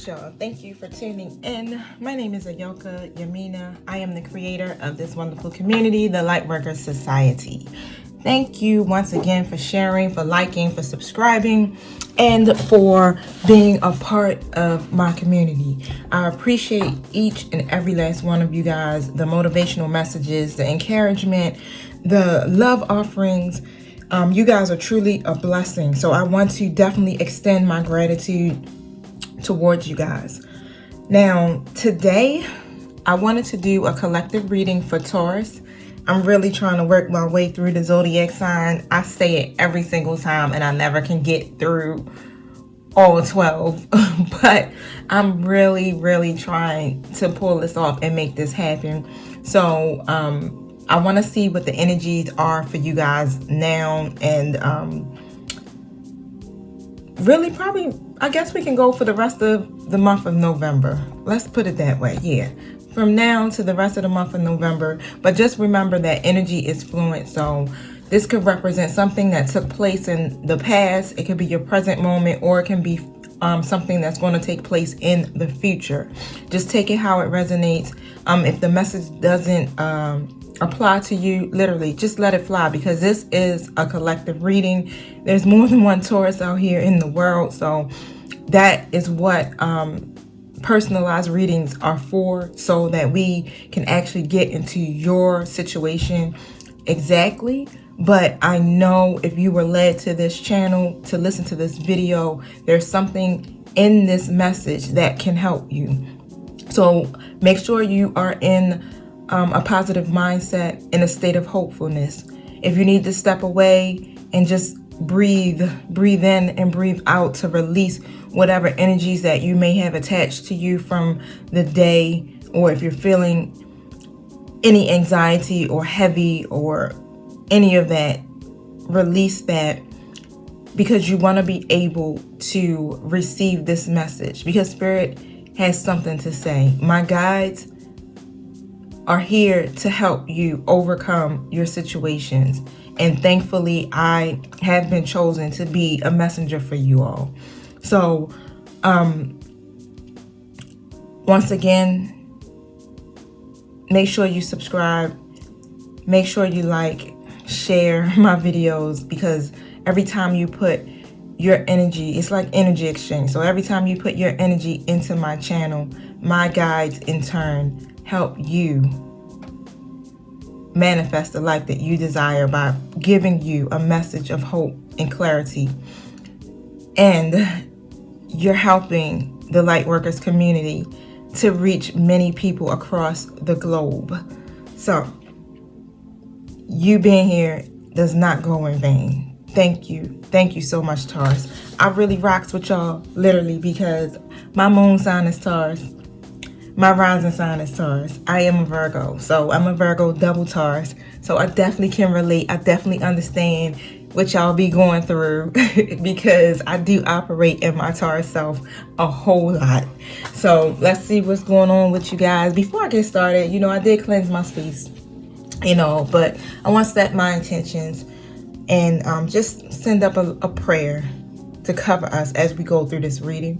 y'all. Thank you for tuning in. My name is Ayoka Yamina. I am the creator of this wonderful community, the Lightworkers Society. Thank you once again for sharing, for liking, for subscribing, and for being a part of my community. I appreciate each and every last one of you guys, the motivational messages, the encouragement, the love offerings. You guys are truly a blessing. So I want to definitely extend my gratitude towards you guys. Now, today, I wanted to do a collective reading for Taurus. I'm really trying to work my way through the zodiac sign. I say it every single time and I never can get through all 12. But I'm really trying to pull this off and make this happen. So, I want to see what the energies are for you guys now, and really probably, I guess we can go for the rest of the month of November. Let's put it that way. Yeah. From now to the rest of the month of November. But just remember that energy is fluent. So this could represent something that took place in the past. It could be your present moment, or it can be something that's going to take place in the future. Just take it how it resonates. If the message doesn't apply to you, literally just let it fly, because this is a collective reading. There's more than one Taurus out here in the world, so that is what personalized readings are for, so that we can actually get into your situation exactly. But I know if you were led to this channel to listen to this video, there's something in this message that can help you. So make sure you are in a positive mindset, in a state of hopefulness. If you need to step away and just breathe in and breathe out to release whatever energies that you may have attached to you from the day, or if you're feeling any anxiety or heavy or any of that, release that, because you want to be able to receive this message, because Spirit has something to say. My guides are here to help you overcome your situations. And thankfully, I have been chosen to be a messenger for you all. So, once again, make sure you subscribe. Make sure you like, share my videos, because every time you put your energy, it's like energy exchange. So every time you put your energy into my channel, my guides in turn help you manifest the life that you desire by giving you a message of hope and clarity. And you're helping the Lightworkers community to reach many people across the globe. So you being here does not go in vain. Thank you. Thank you so much, Taurus. I really rocks with y'all, literally, because my moon sign is Taurus. My rising sign is Taurus. I am a Virgo, so I'm a Virgo double Taurus. So I definitely can relate. I definitely understand what y'all be going through because I do operate in my Taurus self a whole lot. So let's see what's going on with you guys. Before I get started, I did cleanse my space, but I want to set my intentions and just send up a prayer to cover us as we go through this reading.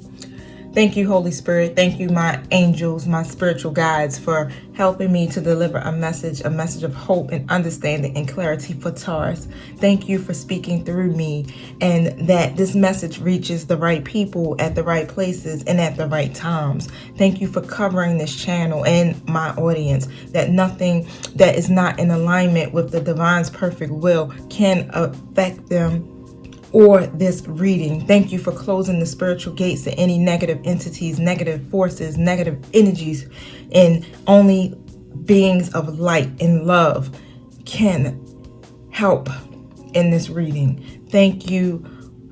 Thank you, Holy Spirit. Thank you, my angels, my spiritual guides, for helping me to deliver a message of hope and understanding and clarity for Taurus. Thank you for speaking through me, and that this message reaches the right people at the right places and at the right times. Thank you for covering this channel and my audience, that nothing that is not in alignment with the divine's perfect will can affect them or this reading. Thank you for closing the spiritual gates to any negative entities, negative forces, negative energies, and only beings of light and love can help in this reading. Thank you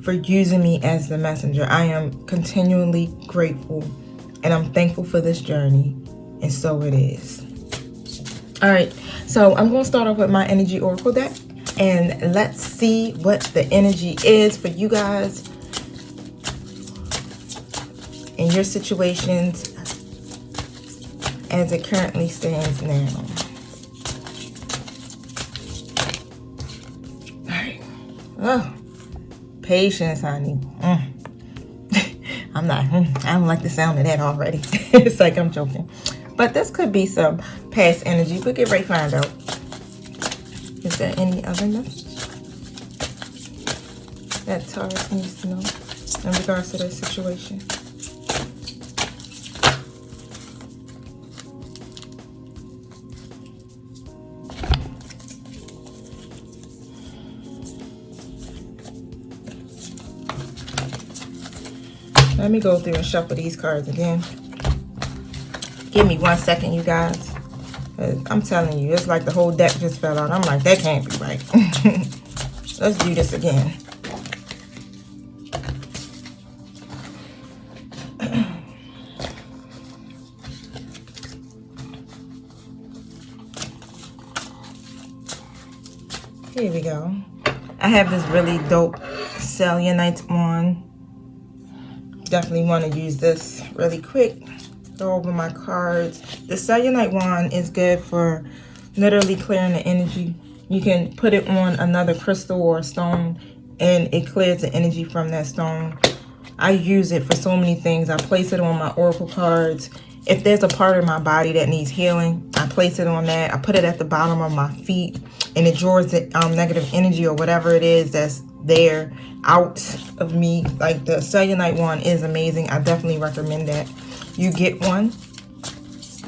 for using me as the messenger. I am continually grateful, and I'm thankful for this journey, and so it is. All right, so I'm going to start off with my energy oracle deck. And let's see what the energy is for you guys in your situations as it currently stands now. All right. Oh, patience, honey. I'm I'm not, I don't like the sound of that already. It's like I'm joking. But this could be some past energy. We'll get right find out. Is there any other message that Taurus needs to know in regards to that situation? Let me go through and shuffle these cards again. Give me 1 second, you guys. I'm telling you, it's like the whole deck just fell out. I'm like, that can't be right. Let's do this again. Here we go. I have this really dope selenite on. Definitely want to use this really quick. Go over my cards. The selenite wand is good for literally clearing the energy. You can put it on another crystal or stone and it clears the energy from that stone. I use it for so many things. I place it on my oracle cards. If there's a part of my body that needs healing, I place it on that. I put it at the bottom of my feet and it draws the negative energy or whatever it is that's there out of me. Like the selenite one is amazing. I definitely recommend that you get one. Is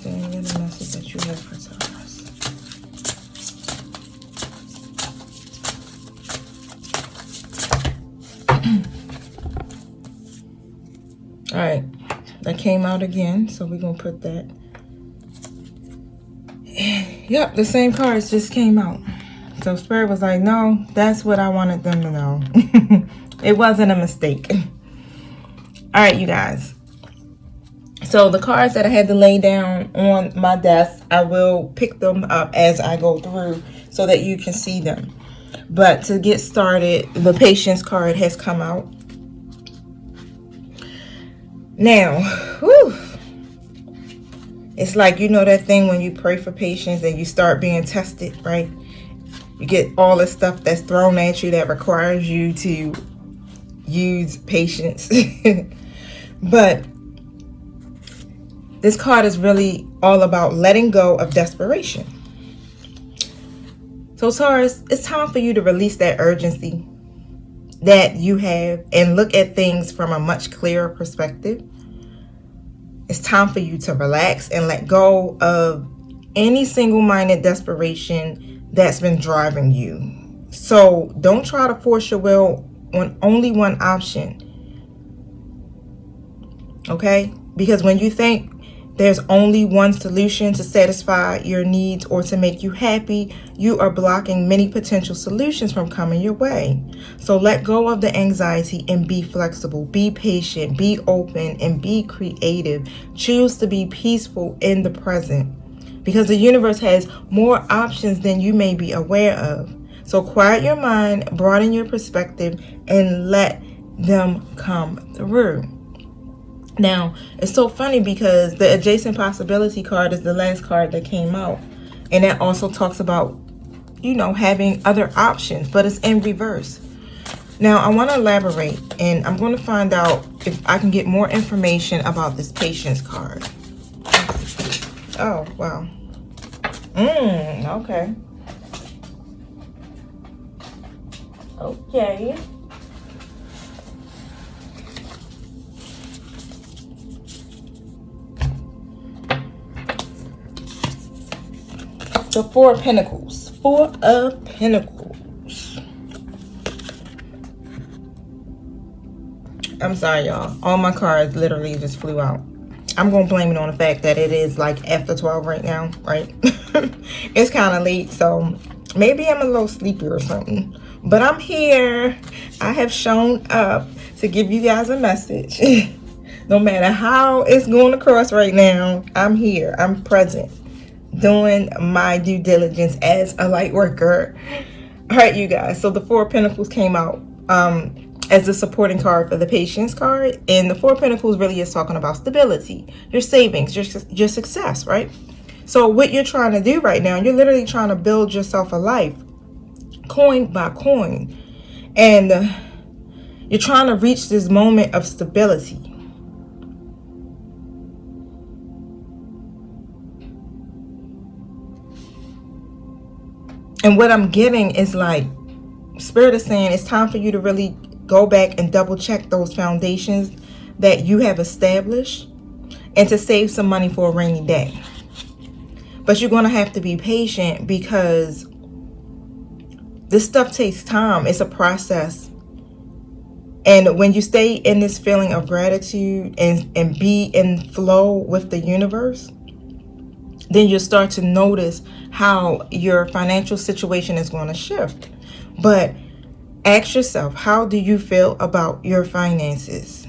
there any other message that you have for Taurus? All right, that came out again, so we're gonna put that. Yep, the same cards just came out. So Spirit was like, no, that's what I wanted them to know. It wasn't a mistake. All right, you guys. So the cards that I had to lay down on my desk, I will pick them up as I go through so that you can see them. But to get started, the patience card has come out. Now, whew, it's like, you know that thing when you pray for patience and you start being tested, right? You get all the stuff that's thrown at you that requires you to use patience. But this card is really all about letting go of desperation. So Taurus, it's time for you to release that urgency that you have and look at things from a much clearer perspective. It's time for you to relax and let go of any single-minded desperation that's been driving you. So don't try to force your will on only one option. Okay? Because when you think there's only one solution to satisfy your needs or to make you happy, you are blocking many potential solutions from coming your way. So let go of the anxiety and be flexible, be patient, be open, and be creative. Choose to be peaceful in the present because the universe has more options than you may be aware of. So quiet your mind, broaden your perspective, and let them come through. Now, it's so funny because the adjacent possibility card is the last card that came out. And that also talks about, you know, having other options, but it's in reverse. Now, I want to elaborate, and I'm going to find out if I can get more information about this patience card. Oh, wow. Okay. Okay. The Four of Pentacles. Four of Pentacles. I'm sorry, y'all. All my cards literally just flew out. I'm going to blame it on the fact that it is like after 12 right now, right? It's kind of late, so maybe I'm a little sleepy or something. But I'm here. I have shown up to give you guys a message. No matter how it's going across right now, I'm here. I'm present, doing my due diligence as a light worker. All right, you guys. So the Four of Pentacles came out as the supporting card for the patience card. And the Four of Pentacles really is talking about stability, your savings, your success, right? So what you're trying to do right now, you're literally trying to build yourself a life, coin by coin. And You're trying to reach this moment of stability. And what I'm getting is like, Spirit is saying it's time for you to really go back and double check those foundations that you have established and to save some money for a rainy day. But you're going to have to be patient because this stuff takes time. It's a process. And when you stay in this feeling of gratitude and be in flow with the universe, then you'll start to notice how your financial situation is going to shift. But ask yourself, how do you feel about your finances?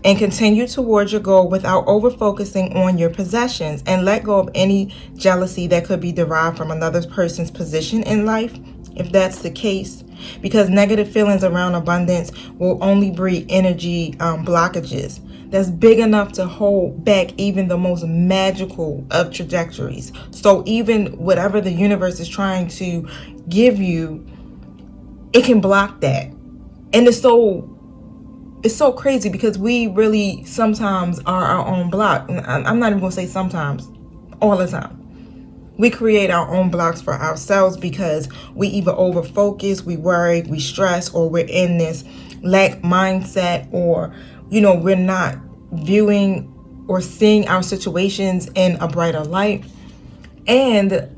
And continue towards your goal without over focusing on your possessions, and let go of any jealousy that could be derived from another person's position in life, if that's the case, because negative feelings around abundance will only breed energy blockages that's big enough to hold back even the most magical of trajectories. So even whatever the universe is trying to give you, it can block that. And it's so crazy because we really sometimes are our own block. I'm not even gonna say sometimes, all the time. We create our own blocks for ourselves because we either over focus, we worry, we stress, or we're in this lack mindset, or we're not viewing or seeing our situations in a brighter light. And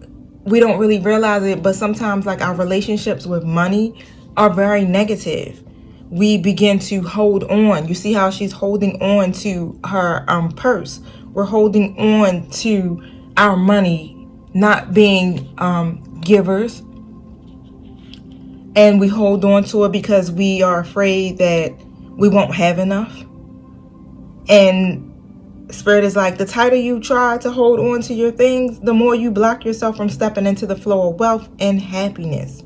we don't really realize it, but sometimes like our relationships with money are very negative. We begin to hold on. You see how she's holding on to her purse. We're holding on to our money, not being givers. And we hold on to it because we are afraid that we won't have enough. And Spirit is like, the tighter you try to hold on to your things, the more you block yourself from stepping into the flow of wealth and happiness.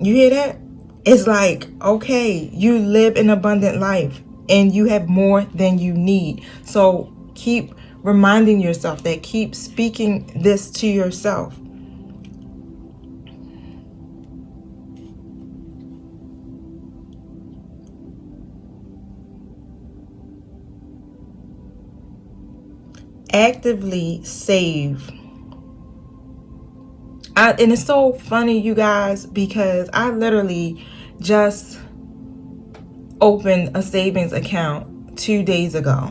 You hear that? It's like, okay, you live an abundant life and you have more than you need. So keep reminding yourself that, keep speaking this to yourself. Actively save. And it's so funny, you guys, because I literally just opened a savings account 2 days ago.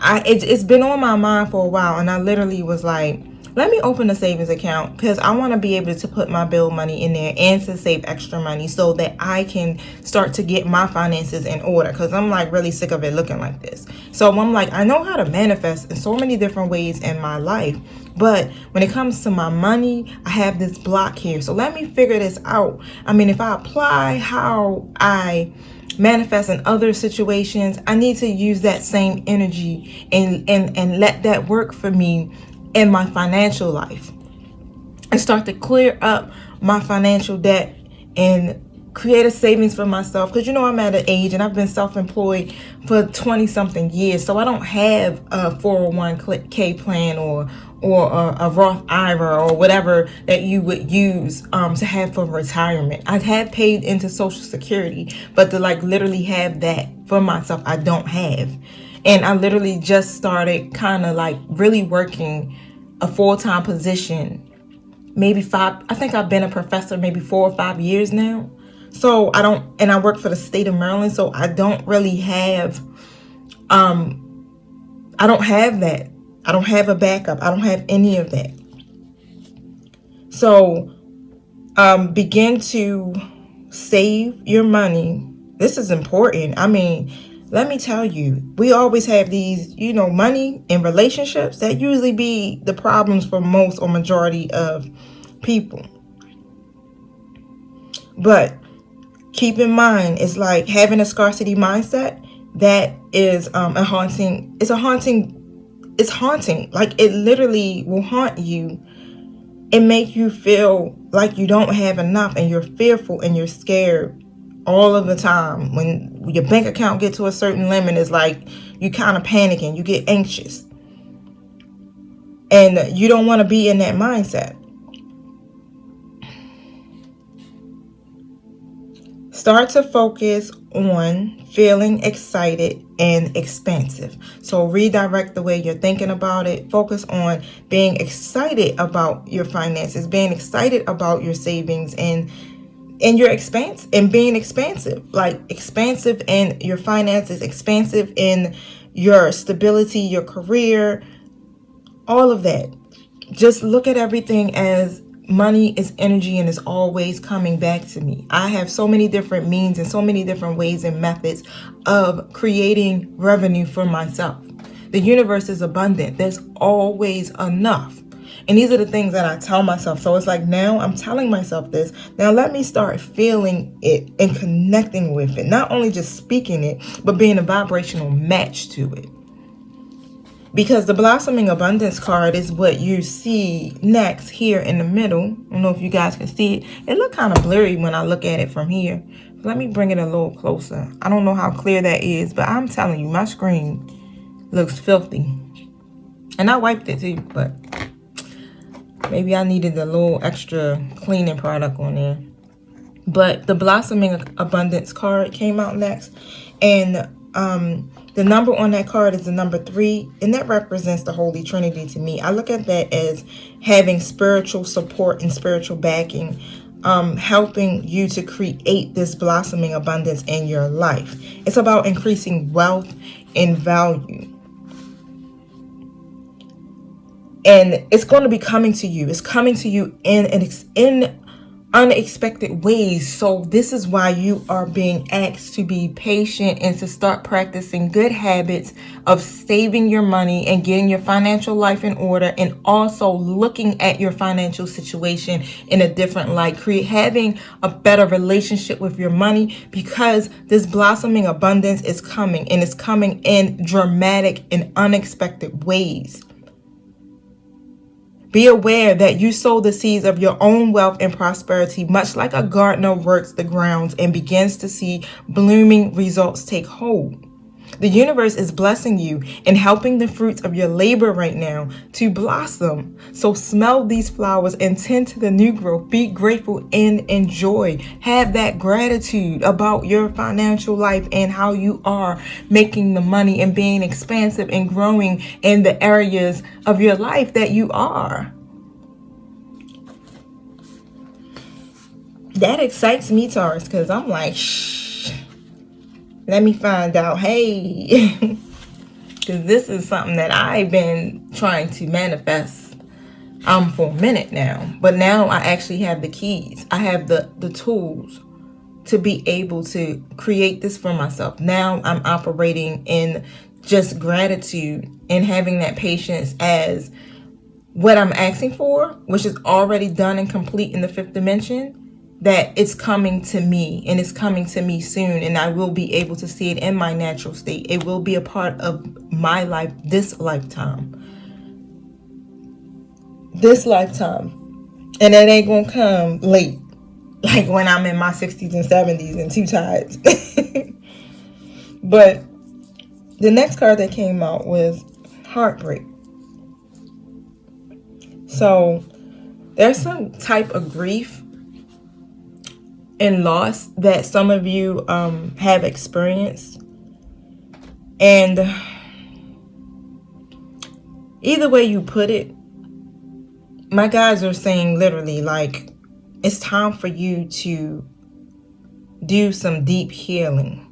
It's been on my mind for a while, and I literally was like, let me open a savings account because I want to be able to put my bill money in there and to save extra money so that I can start to get my finances in order, because I'm like really sick of it looking like this. So I'm like, I know how to manifest in so many different ways in my life, but when it comes to my money, I have this block here. So let me figure this out. I mean, if I apply how I manifest in other situations, I need to use that same energy and let that work for me in my financial life, and start to clear up my financial debt and create a savings for myself. Because I'm at an age, and I've been self-employed for 20 something years, so I don't have a 401k plan or a Roth IRA or whatever that you would use to have for retirement. I have paid into Social Security, but to like literally have that for myself, I don't have. And I literally just started kind of like really working a full-time position, maybe 5. I think I've been a professor maybe 4 or 5 years now. So I work for the state of Maryland, so I don't really have, I don't have that. I don't have a backup. I don't have any of that. So begin to save your money. This is important. I mean, let me tell you, we always have these, money in relationships that usually be the problems for most or majority of people. But keep in mind, it's like having a scarcity mindset that is it's haunting. Like it literally will haunt you and make you feel like you don't have enough, and you're fearful and you're scared all of the time. When your bank account gets to a certain limit, it's like you kind of panicking, you get anxious, and you don't want to be in that mindset. Start to focus on feeling excited and expansive. So redirect the way you're thinking about it. Focus on being excited about your finances, being excited about your savings, and your expanse, and being expansive. Like expansive in your finances, expansive in your stability, your career, all of that. Just look at everything as money is energy and is always coming back to me. I have so many different means and so many different ways and methods of creating revenue for myself. The universe is abundant. There's always enough. And these are the things that I tell myself. So it's like, now I'm telling myself this. Now let me start feeling it and connecting with it. Not only just speaking it, but being a vibrational match to it. Because the Blossoming Abundance card is what you see next here in the middle. I don't know if you guys can see it. It looks kind of blurry when I look at it from here. Let me bring it a little closer. I don't know how clear that is, but I'm telling you, my screen looks filthy. And I wiped it too, but maybe I needed a little extra cleaning product on there. But the Blossoming Abundance card came out next. And the number on that card is the number 3, and that represents the Holy Trinity to me. I look at that as having spiritual support and spiritual backing, helping you to create this blossoming abundance in your life. It's about increasing wealth and value. And it's going to be coming to you. It's coming to you in unexpected ways. So this is why you are being asked to be patient and to start practicing good habits of saving your money and getting your financial life in order, and also looking at your financial situation in a different light, having a better relationship with your money, because this blossoming abundance is coming, and it's coming in dramatic and unexpected ways. Be aware that you sow the seeds of your own wealth and prosperity, much like a gardener works the grounds and begins to see blooming results take hold. The universe is blessing you and helping the fruits of your labor right now to blossom. So smell these flowers and tend to the new growth. Be grateful and enjoy. Have that gratitude about your financial life and how you are making the money and being expansive and growing in the areas of your life that you are. That excites me, Taurus, because I'm like, shh. Let me find out, hey, because this is something that I've been trying to manifest for a minute now. But now I actually have the keys. I have the tools to be able to create this for myself. Now I'm operating in just gratitude and having that patience as what I'm asking for, which is already done and complete in the 5th dimension. That it's coming to me, and it's coming to me soon, and I will be able to see it in my natural state. It will be a part of my life this lifetime. And it ain't gonna come late, like when I'm in my 60s and 70s and too tired. But the next card that came out was heartbreak. So there's some type of grief and loss that some of you have experienced, and either way you put it, my guides are saying literally, like, it's time for you to do some deep healing.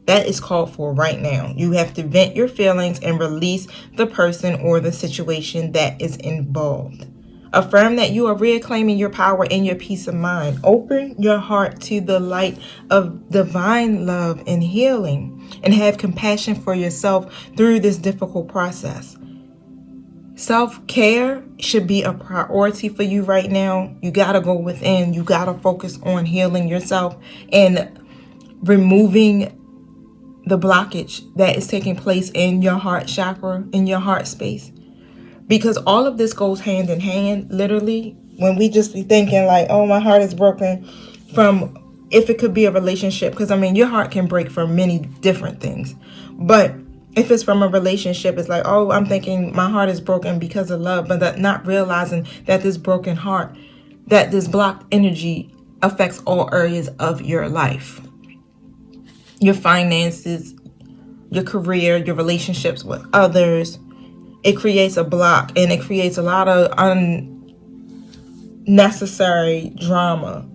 That is called for right now. You have to vent your feelings and release the person or the situation that is involved. Affirm that you are reclaiming your power and your peace of mind. Open your heart to the light of divine love and healing, and have compassion for yourself through this difficult process. Self-care should be a priority for you right now. You got to go within. You got to focus on healing yourself and removing the blockage that is taking place in your heart chakra, in your heart space. Because all of this goes hand in hand, literally, when we just be thinking like, oh, my heart is broken from, if it could be a relationship, because I mean, your heart can break from many different things. But if it's from a relationship, it's like, oh, I'm thinking my heart is broken because of love, but not realizing that this broken heart, that this blocked energy affects all areas of your life. Your finances, your career, your relationships with others. It creates a block, and it creates a lot of unnecessary drama,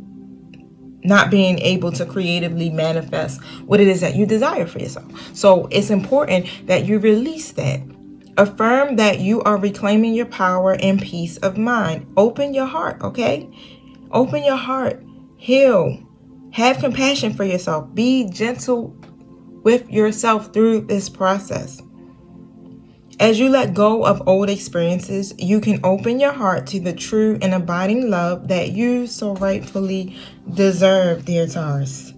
not being able to creatively manifest what it is that you desire for yourself. So it's important that you release that. Affirm that you are reclaiming your power and peace of mind. Open your heart, okay? Open your heart. Heal. Have compassion for yourself. Be gentle with yourself through this process. As you let go of old experiences, you can open your heart to the true and abiding love that you so rightfully deserve, dear Taurus.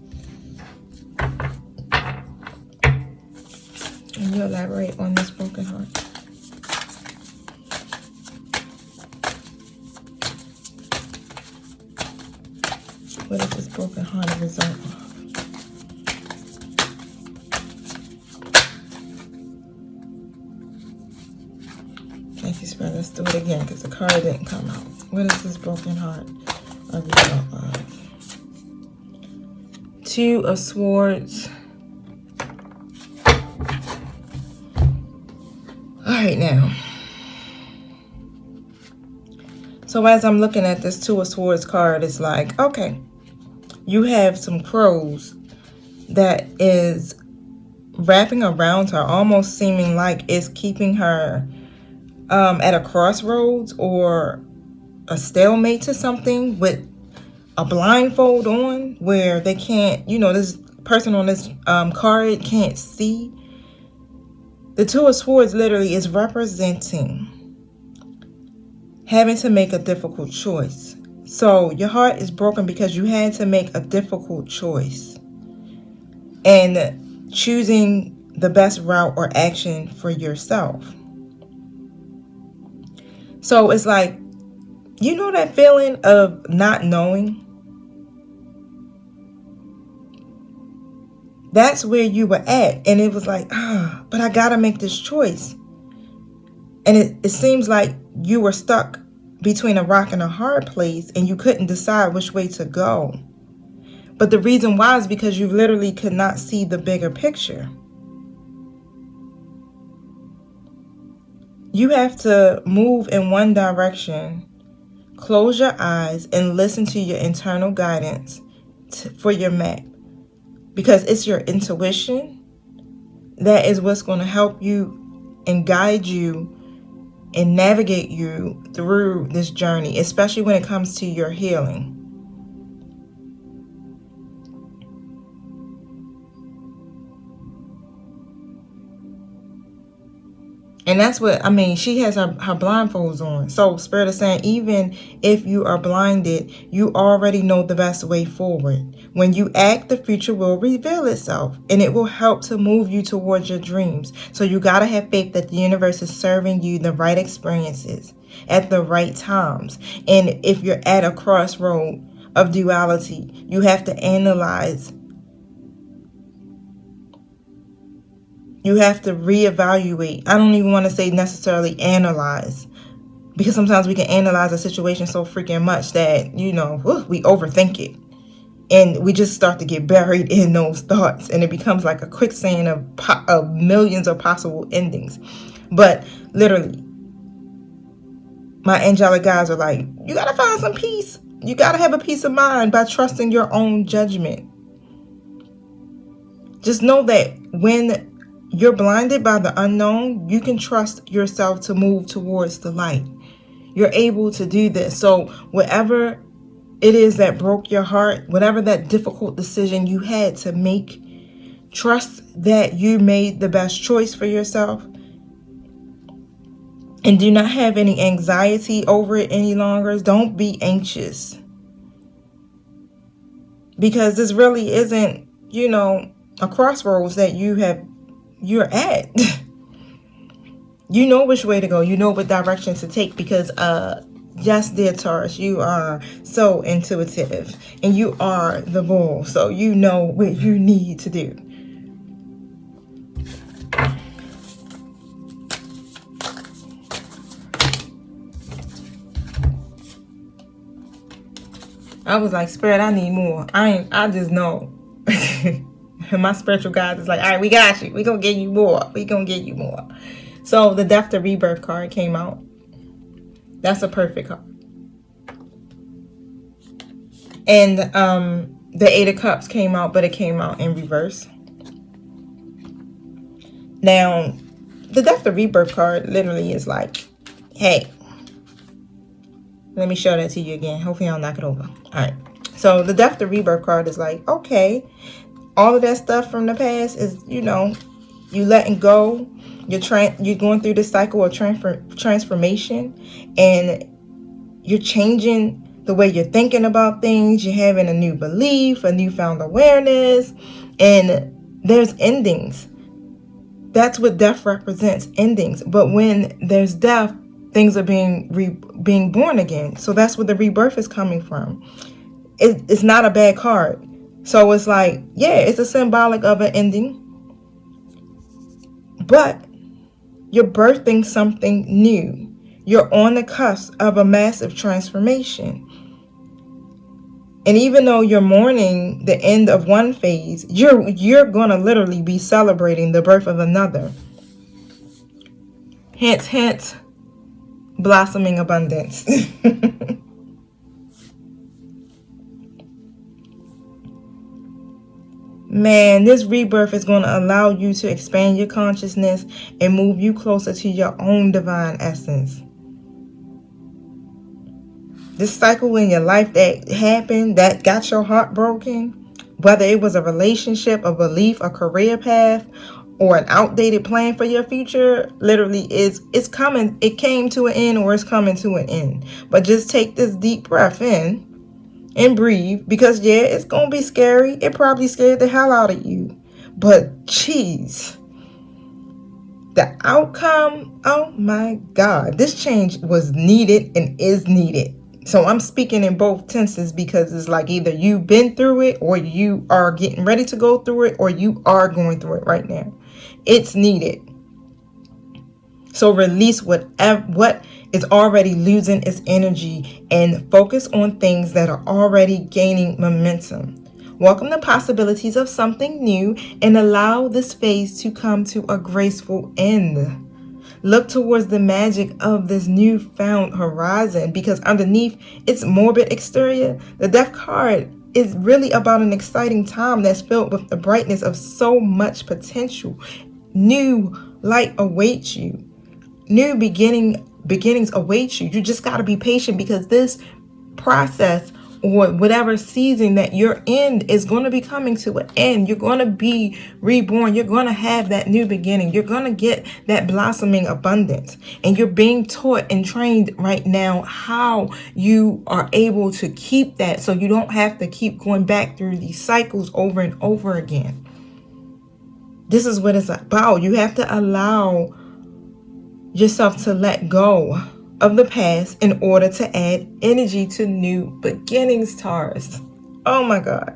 Can you elaborate on this broken heart? What is this broken heart a result of? Thank you, Spirit. Let's do it again because the card didn't come out. What is this broken heart a result of? Two of Swords. All right, now. So as I'm looking at this Two of Swords card, it's like, okay, you have some crows that is wrapping around her, almost seeming like it's keeping her at a crossroads or a stalemate to something, with a blindfold on where they can't, this person on this card can't see. The Two of Swords literally is representing having to make a difficult choice. So your heart is broken because you had to make a difficult choice and choosing the best route or action for yourself. So it's like, that feeling of not knowing? That's where you were at. And it was like, but I gotta make this choice. And it seems like you were stuck between a rock and a hard place and you couldn't decide which way to go. But the reason why is because you literally could not see the bigger picture. You have to move in one direction, close your eyes, and listen to your internal guidance for your map. Because it's your intuition that is what's going to help you and guide you and navigate you through this journey, especially when it comes to your healing. And that's what, she has her blindfolds on. So Spirit is saying, even if you are blinded, you already know the best way forward. When you act, the future will reveal itself and it will help to move you towards your dreams. So you got to have faith that the universe is serving you the right experiences at the right times. And if you're at a crossroad of duality, you have to analyze. You have to reevaluate. I don't even want to say necessarily analyze, because sometimes we can analyze a situation so freaking much that, we overthink it. And we just start to get buried in those thoughts. And it becomes like a quicksand of millions of possible endings. But literally, my angelic guides are like, you got to find some peace. You got to have a peace of mind by trusting your own judgment. Just know that when you're blinded by the unknown, you can trust yourself to move towards the light. You're able to do this. So whatever it is that broke your heart, whatever that difficult decision you had to make, trust that you made the best choice for yourself. And do not have any anxiety over it any longer. Don't be anxious. Because this really isn't, a crossroads that you're at. You know which way to go. You know what direction to take, because yes, dear Taurus, you are so intuitive and you are the bull. So you know what you need to do. I was like, Spirit, I need more. I just know. And my spiritual guide is like, all right, we got you. We gonna get you more. We gonna get you more. So the Death to Rebirth card came out. That's a perfect card. And the Eight of Cups came out, but it came out in reverse. Now, the Death to Rebirth card literally is like, hey, let me show that to you again. Hopefully I'll knock it over. All right. So the Death to Rebirth card is like, okay, all of that stuff from the past is, you letting go. You're going through this cycle of transformation, and you're changing the way you're thinking about things. You're having a new belief, a newfound awareness, and there's endings. That's what death represents, endings. But when there's death, things are being born again. So that's where the rebirth is coming from. It's not a bad card. So it's like, yeah, it's a symbolic of an ending. But you're birthing something new. You're on the cusp of a massive transformation. And even though you're mourning the end of one phase, you're going to literally be celebrating the birth of another. Hint, hint, blossoming abundance. Man, this rebirth is going to allow you to expand your consciousness and move you closer to your own divine essence. This cycle in your life that happened, that got your heart broken, whether it was a relationship, a belief, a career path, or an outdated plan for your future, literally it's coming. It came to an end, or it's coming to an end. But just take this deep breath in and breathe, because yeah, it's gonna be scary. It probably scared the hell out of you, but geez, the outcome, oh my God, this change was needed and is needed. So I'm speaking in both tenses, because it's like either you've been through it, or you are getting ready to go through it, or you are going through it right now. It's needed. So release what is already losing its energy and focus on things that are already gaining momentum. Welcome the possibilities of something new and allow this phase to come to a graceful end. Look towards the magic of this newfound horizon, because underneath its morbid exterior, the Death card is really about an exciting time that's filled with the brightness of so much potential. New light awaits you. New beginnings await you. You just got to be patient, because this process, or whatever season that you're in, is going to be coming to an end. You're going to be reborn. You're going to have that new beginning. You're going to get that blossoming abundance. And you're being taught and trained right now how you are able to keep that, so you don't have to keep going back through these cycles over and over again. This is what it's about. You have to allow yourself to let go of the past in order to add energy to new beginnings, Taurus. Oh my God.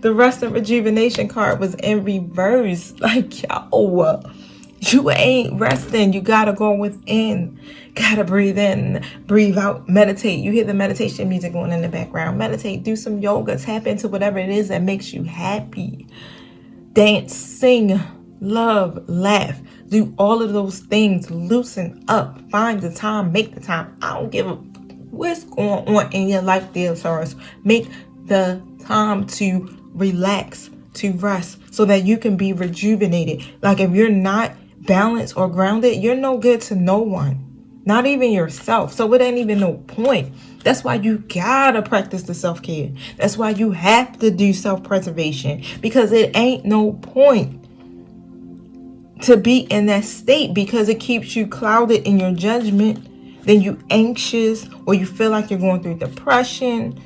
The Rest and Rejuvenation card was in reverse. Like, yo, you ain't resting. You gotta go within. Gotta breathe in, breathe out, meditate. You hear the meditation music going in the background. Meditate, do some yoga, tap into whatever it is that makes you happy. Dance, sing, love, laugh. Do all of those things. Loosen up. Find the time. Make the time. I don't give a what's going on in your life, dear Taurus. Make the time to relax, to rest, so that you can be rejuvenated. Like, if you're not balanced or grounded, you're no good to no one. Not even yourself. So it ain't even no point. That's why you gotta practice the self-care. That's why you have to do self-preservation, because it ain't no point to be in that state, because it keeps you clouded in your judgment. Then you anxious, or you feel like you're going through depression.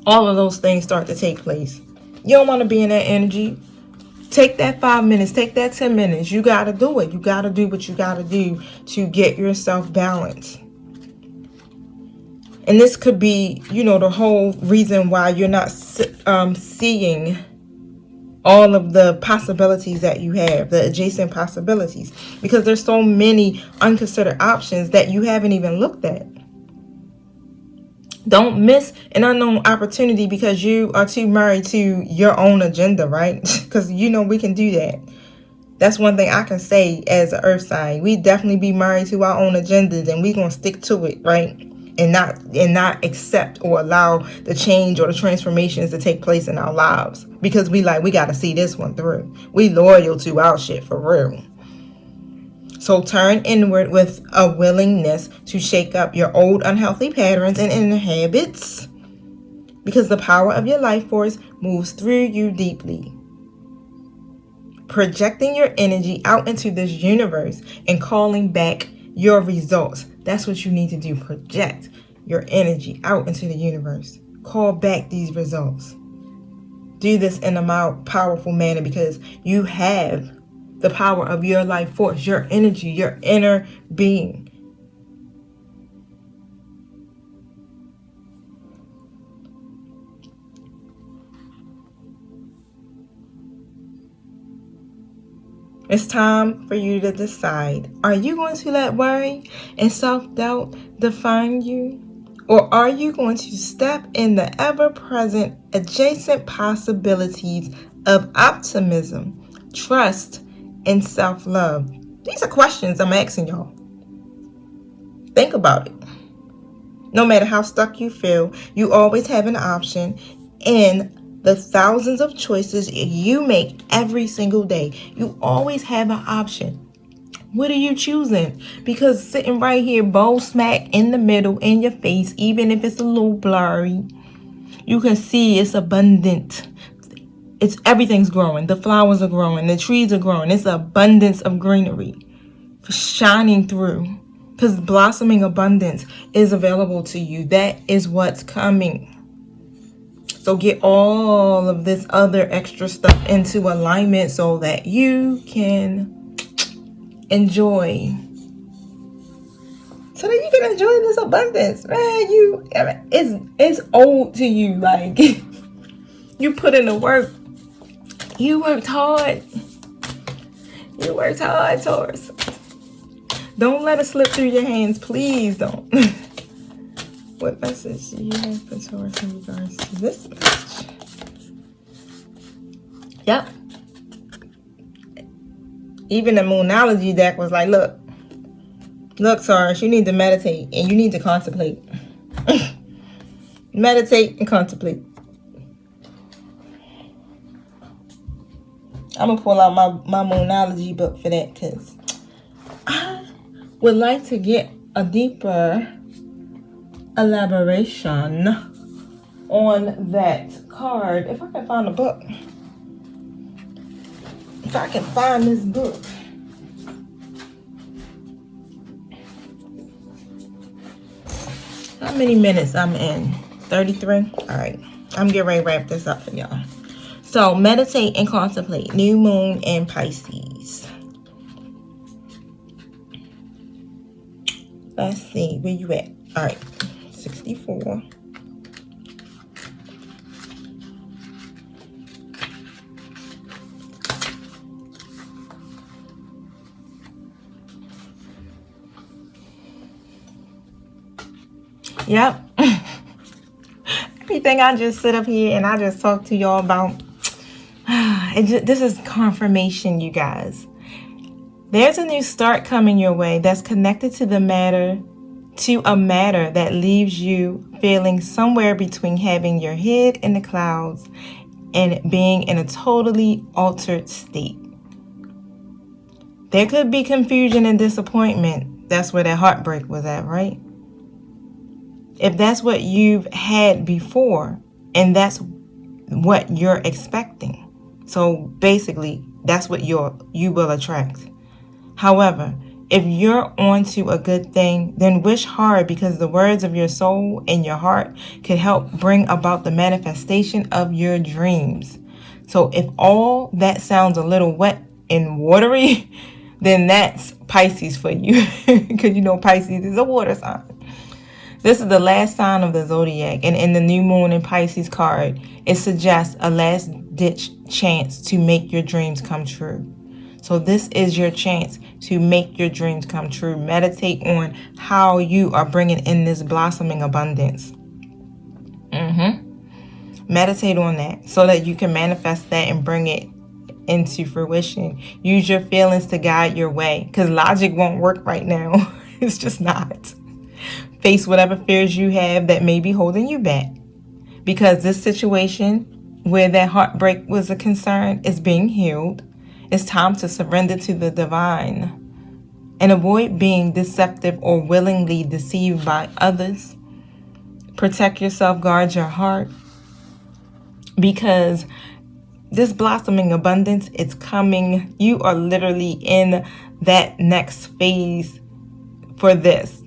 All of those things start to take place. You don't want to be in that energy. Take that 5 minutes, take that 10 minutes. You got to do it. You got to do what you got to do to get yourself balanced. And this could be, the whole reason why you're not seeing all of the possibilities that you have, the adjacent possibilities, because there's so many unconsidered options that you haven't even looked at. Don't miss an unknown opportunity because you are too married to your own agenda, right? Because we can do that. That's one thing I can say as an earth sign. We definitely be married to our own agendas, and we gonna stick to it, right? And not accept or allow the change or the transformations to take place in our lives, because we gotta see this one through. We loyal to our shit for real. So turn inward with a willingness to shake up your old unhealthy patterns and inner habits, because the power of your life force moves through you deeply. Projecting your energy out into this universe and calling back your results. That's what you need to do. Project your energy out into the universe. Call back these results. Do this in a powerful manner, because you have the power of your life force, your energy, your inner being. It's time for you to decide. Are you going to let worry and self-doubt define you? Or are you going to step in the ever-present adjacent possibilities of optimism, trust, and self-love? These are questions I'm asking y'all. Think about it. No matter how stuck you feel, you always have an option in the thousands of choices you make every single day. You always have an option. What are you choosing? Because sitting right here, bowl smack in the middle, in your face, even if it's a little blurry, you can see it's abundant. Everything's growing. The flowers are growing. The trees are growing. It's abundance of greenery shining through. Because blossoming abundance is available to you. That is what's coming. So get all of this other extra stuff into alignment so that you can enjoy. So that you can enjoy this abundance. Man, it's owed to you. Like, you put in the work. You worked hard. You worked hard, Taurus. Don't let it slip through your hands. Please don't. What message do you have for Taurus in regards to this message? Yep. Even the Moonology deck was like, look, Taurus, you need to meditate and you need to contemplate. Meditate and contemplate. I'm going to pull out my Moonology book for that, because I would like to get a deeper elaboration on that card. If I can find a book. If I can find this book. How many minutes I'm in? 33? Alright. I'm getting ready to wrap this up for y'all. So, meditate and contemplate. New moon in Pisces. Let's see. Where you at? Alright. 64. Yep. Everything I just sit up here and I just talk to y'all about, this is confirmation, you guys. There's a new start coming your way that's connected to a matter that leaves you feeling somewhere between having your head in the clouds and being in a totally altered state. There could be confusion and disappointment. That's where that heartbreak was at, right? If that's what you've had before, and that's what you're expecting. So basically, that's what you will attract. However, if you're onto a good thing, then wish hard, because the words of your soul and your heart could help bring about the manifestation of your dreams. So if all that sounds a little wet and watery, then that's Pisces for you. Because Pisces is a water sign. This is the last sign of the zodiac, and in the new moon in Pisces card, it suggests a last-ditch chance to make your dreams come true. So this is your chance to make your dreams come true. Meditate on how you are bringing in this blossoming abundance. Meditate on that so that you can manifest that and bring it into fruition. Use your feelings to guide your way, because logic won't work right now. It's just not. Face whatever fears you have that may be holding you back, because this situation where that heartbreak was a concern is being healed. It's time to surrender to the divine and avoid being deceptive or willingly deceived by others. Protect yourself, guard your heart, because this blossoming abundance, it's coming. You are literally in that next phase for this.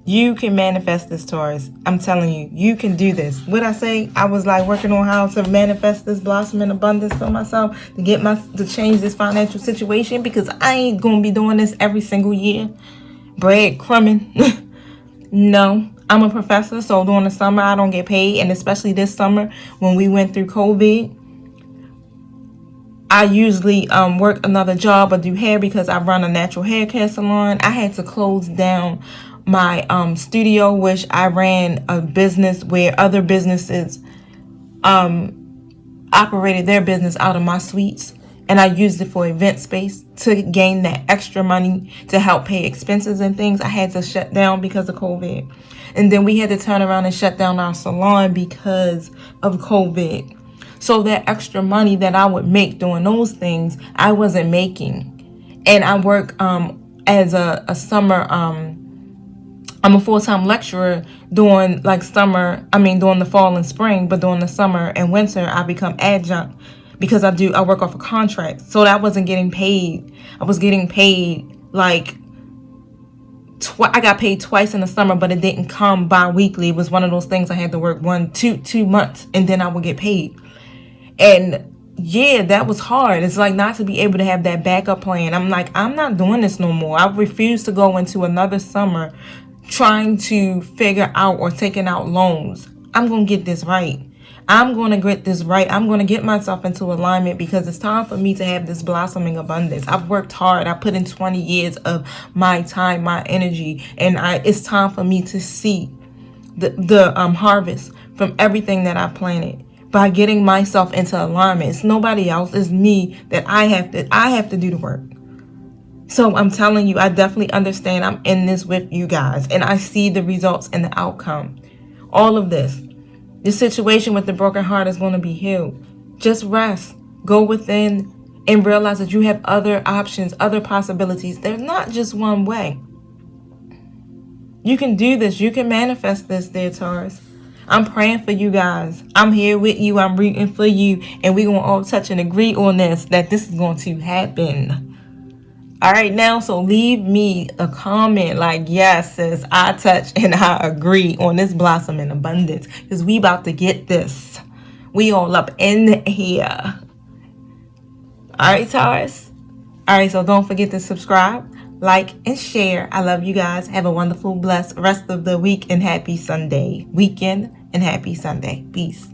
You can manifest this, Taurus. I'm telling you, you can do this. What I say, I was like working on how to manifest this blossoming abundance for myself to change this financial situation, because I ain't gonna be doing this every single year. Breadcrumbing. No, I'm a professor, so during the summer I don't get paid, and especially this summer when we went through COVID, I usually work another job or do hair because I run a natural hair care salon. I had to close down my studio, which I ran a business where other businesses operated their business out of my suites, and I used it for event space to gain that extra money to help pay expenses and things. I had to shut down because of COVID, and then we had to turn around and shut down our salon because of COVID. So that extra money that I would make doing those things, I wasn't making. And I work as a summer I'm a full-time lecturer during during the fall and spring, but during the summer and winter I become adjunct because I work off a contract. So that I wasn't getting paid. I was getting paid like I got paid twice in the summer, but it didn't come bi-weekly. It was one of those things I had to work 2 months and then I would get paid. And yeah, that was hard. It's like not to be able to have that backup plan. I'm like, I'm not doing this no more. I refuse to go into another summer trying to figure out or taking out loans. I'm going to get this right. I'm going to get this right. I'm going to get myself into alignment, because it's time for me to have this blossoming abundance. I've worked hard. I put in 20 years of my time, my energy, and it's time for me to see the harvest from everything that I planted. By getting myself into alignment. It's nobody else. It's me that I have to do the work. So I'm telling you, I definitely understand. I'm in this with you guys, and I see the results and the outcome. All of this situation with the broken heart is going to be healed. Just rest. Go within and realize that you have other options, other possibilities. There's not just one way. You can do this. You can manifest this, dear Taurus. I'm praying for you guys. I'm here with you. I'm rooting for you. And we're going to all touch and agree on this, that this is going to happen. All right, now, so leave me a comment like, yes, sis, I touch and I agree on this blossom in abundance, because we about to get this. We all up in here. All right, Taurus. All right, so don't forget to subscribe, like, and share. I love you guys. Have a wonderful, blessed rest of the week, and happy Sunday weekend, and happy Sunday. Peace.